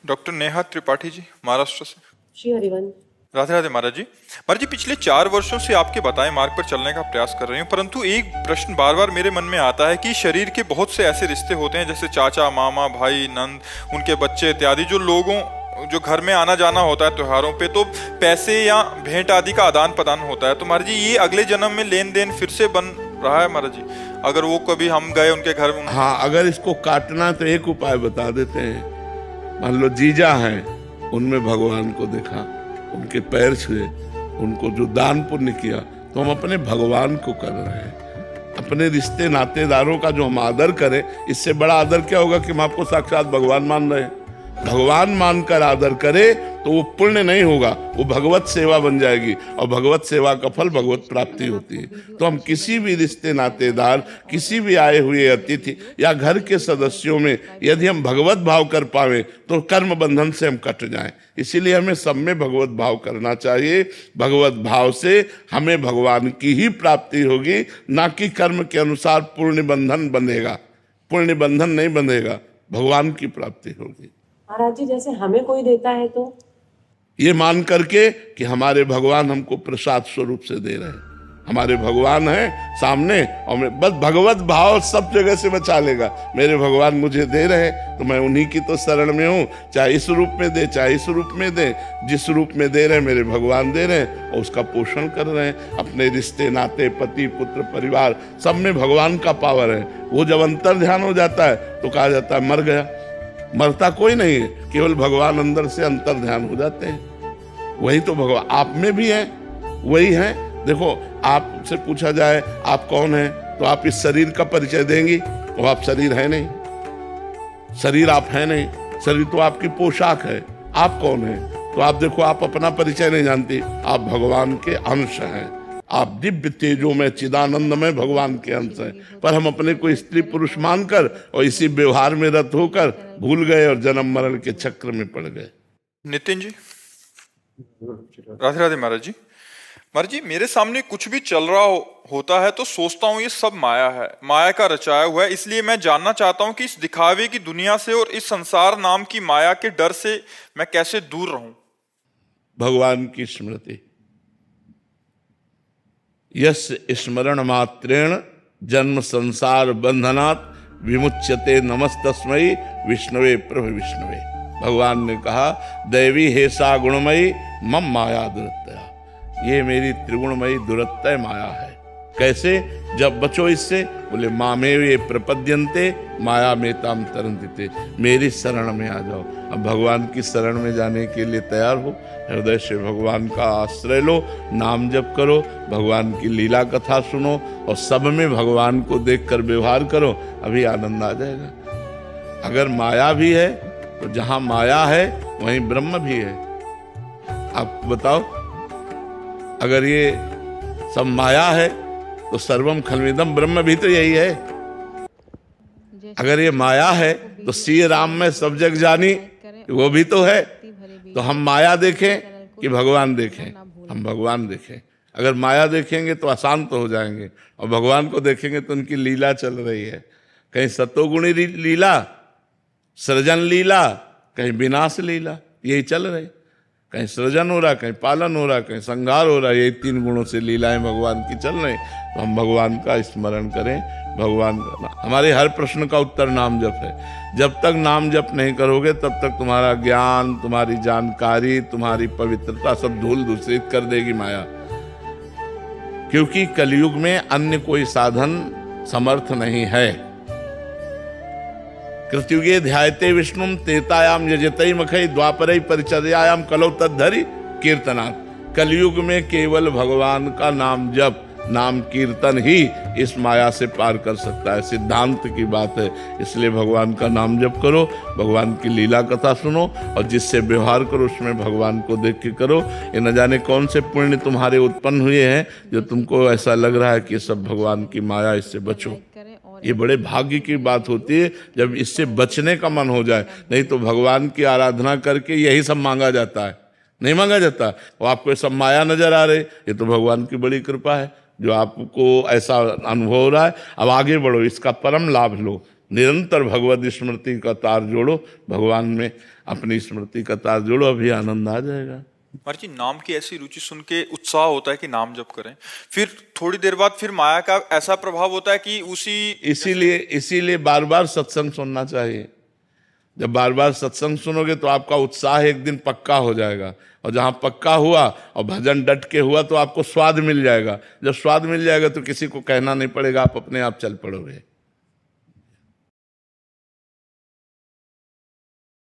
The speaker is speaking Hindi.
डॉक्टर नेहा त्रिपाठी जी, महाराष्ट्र से। श्री हरिवंश। राधे राधे महाराज जी। महाराज जी, पिछले 4 वर्षों से आपके बताए मार्ग पर चलने का प्रयास कर रही हूँ, परंतु एक प्रश्न बार बार मेरे मन में आता है कि शरीर के बहुत से ऐसे रिश्ते होते हैं, जैसे चाचा, मामा, भाई, नंद, उनके बच्चे इत्यादि, जो घर में आना जाना होता है त्योहारों पे, तो पैसे या भेंट आदि का आदान प्रदान होता है। तो महाराज जी, ये अगले जन्म में लेन देन फिर से बन रहा है महाराज जी? अगर वो कभी हम गए उनके घर में। हाँ, अगर इसको काटना तो एक उपाय बता देते हैं। मान लो जीजा हैं, उनमें भगवान को देखा, उनके पैर छुए, उनको जो दान पुण्य किया, तो हम अपने भगवान को कर रहे हैं। अपने रिश्ते नातेदारों का जो हम आदर करें, इससे बड़ा आदर क्या होगा कि हम आपको साक्षात भगवान मान रहे हैं। भगवान मानकर आदर करे तो वो पुण्य नहीं होगा, वो भगवत सेवा बन जाएगी, और भगवत सेवा का फल भगवत प्राप्ति होती है। तो हम किसी भी रिश्ते नातेदार, किसी भी आए हुए अतिथि या घर के सदस्यों में यदि हम भगवत भाव कर पावे तो कर्म बंधन से हम कट जाएं। इसीलिए हमें सब में भगवत भाव करना चाहिए। भगवत भाव से हमें भगवान की ही प्राप्ति होगी, ना कि कर्म के अनुसार पुण्य बंधन बंधेगा। पुण्य बंधन नहीं बंधेगा, भगवान की प्राप्ति होगी। महाराज जी, जैसे हमें कोई देता है तो ये मान करके कि हमारे भगवान हमको प्रसाद स्वरूप से दे रहे हैं, हमारे भगवान हैं सामने, और मैं बस भगवत भाव सब जगह से बचा लेगा। मेरे भगवान मुझे दे रहे हैं तो मैं उन्हीं की तो शरण में हूँ, चाहे इस रूप में दे चाहे इस रूप में दे। जिस रूप में दे रहे हैं मेरे भगवान दे रहे हैं, और उसका पोषण कर रहे हैं। अपने रिश्ते नाते, पति पुत्र परिवार, सब में भगवान का पावर है। वो जब अंतर ध्यान हो जाता है तो कहा जाता है मर गया। मरता कोई नहीं है, केवल भगवान अंदर से अंतर ध्यान हो जाते हैं। वही तो भगवान आप में भी है, वही है। देखो, आपसे पूछा जाए आप कौन है, तो आप इस शरीर का परिचय देंगी, तो आप शरीर है नहीं, शरीर आप है नहीं, शरीर तो आपकी पोशाक है। आप कौन है? तो आप देखो, आप अपना परिचय नहीं जानती, आप भगवान के अंश हैं। आप दिव्य तेजो में, चिदानंद में भगवान के अंश हैं। पर हम अपने को स्त्री पुरुष मानकर और इसी व्यवहार में रत होकर भूल गए और जन्म मरण के चक्र में पड़ गए। नितिन जी, राधे राधे महाराज जी। महाराज जी, मेरे सामने कुछ भी चल रहा होता है तो सोचता हूँ ये सब माया है, माया का रचाया हुआ है। इसलिए मैं जानना चाहता हूँ कि इस दिखावे की दुनिया से और इस संसार नाम की माया के डर से मैं कैसे दूर रहूं। भगवान की स्मृति, यस स्मरण मात्रेण जन्म संसार बंधनात् विमुच्यते नमस्तस्मै विष्णुवे प्रभु विष्णुवे। भगवान ने कहा, दैवी हेसा गुणमयी मम माया दुरत्या। ये मेरी त्रिगुणमयी दुरत्य माया है। कैसे? जब बचो इससे, बोले मामेवे प्रपद्यन्ते माया में ताम तरन्ति। मेरी शरण में आ जाओ। अब भगवान की शरण में जाने के लिए तैयार हो, हृदय से भगवान का आश्रय लो, नाम जप करो, भगवान की लीला कथा सुनो, और सब में भगवान को देखकर व्यवहार करो, अभी आनंद आ जाएगा। अगर माया भी है तो जहां माया है वहीं ब्रह्म भी है। आप बताओ, अगर ये सब माया है तो सर्वम खलविदम ब्रह्म भी तो यही है। अगर ये माया है तो श्री राम में सब जग जानी, वो भी तो है। तो हम माया देखें कि भगवान देखें? हम भगवान देखें। अगर माया देखेंगे तो अशांत हो जाएंगे, और भगवान को देखेंगे तो उनकी लीला चल रही है। कहीं सतोगुणी लीला, सृजन लीला, कहीं विनाश लीला, यही चल रही। कहीं सृजन हो रहा, कहीं पालन हो रहा, कहीं संहार हो रहा। यही 3 गुणों से लीलाएं भगवान की चल रही। तो हम भगवान का स्मरण करें। भगवान का, हमारे हर प्रश्न का उत्तर नाम जप है। जब तक नाम जप नहीं करोगे तब तक तुम्हारा ज्ञान, तुम्हारी जानकारी, तुम्हारी पवित्रता सब धूल दूषित कर देगी माया। क्योंकि कलयुग में अन्य कोई साधन समर्थ नहीं है। कृतयुगे ध्यायते विष्णुम तेतायाम यजतई मखई द्वापरई परिचर्यायाम कलौ तद्धरि कीर्तनात्। कलयुग में केवल भगवान का नाम जप, नाम कीर्तन ही इस माया से पार कर सकता है। सिद्धांत की बात है। इसलिए भगवान का नाम जप करो, भगवान की लीला कथा सुनो, और जिससे व्यवहार करो उसमें भगवान को देख के करो। ये न जाने कौन से पुण्य तुम्हारे उत्पन्न हुए हैं जो तुमको ऐसा लग रहा है कि सब भगवान की माया, इससे बचो। ये बड़े भाग्य की बात होती है जब इससे बचने का मन हो जाए। नहीं तो भगवान की आराधना करके यही सब मांगा जाता है, नहीं मांगा जाता। वो आपको ये सब माया नजर आ रही, ये तो भगवान की बड़ी कृपा है जो आपको ऐसा अनुभव हो रहा है। अब आगे बढ़ो, इसका परम लाभ लो। निरंतर भगवत स्मृति का तार जोड़ो, भगवान में अपनी स्मृति का तार जोड़ो, अभी आनंद आ जाएगा। महाराज जी, नाम की ऐसी रुचि सुन के उत्साह होता है कि नाम जप करें, फिर थोड़ी देर बाद फिर माया का ऐसा प्रभाव होता है कि इसीलिए बार बार सत्संग सुनना चाहिए। जब बार बार सत्संग सुनोगे तो आपका उत्साह एक दिन पक्का हो जाएगा, और जहां पक्का हुआ और भजन डट के हुआ तो आपको स्वाद मिल जाएगा। जब स्वाद मिल जाएगा तो किसी को कहना नहीं पड़ेगा, आप अपने आप चल पड़ोगे।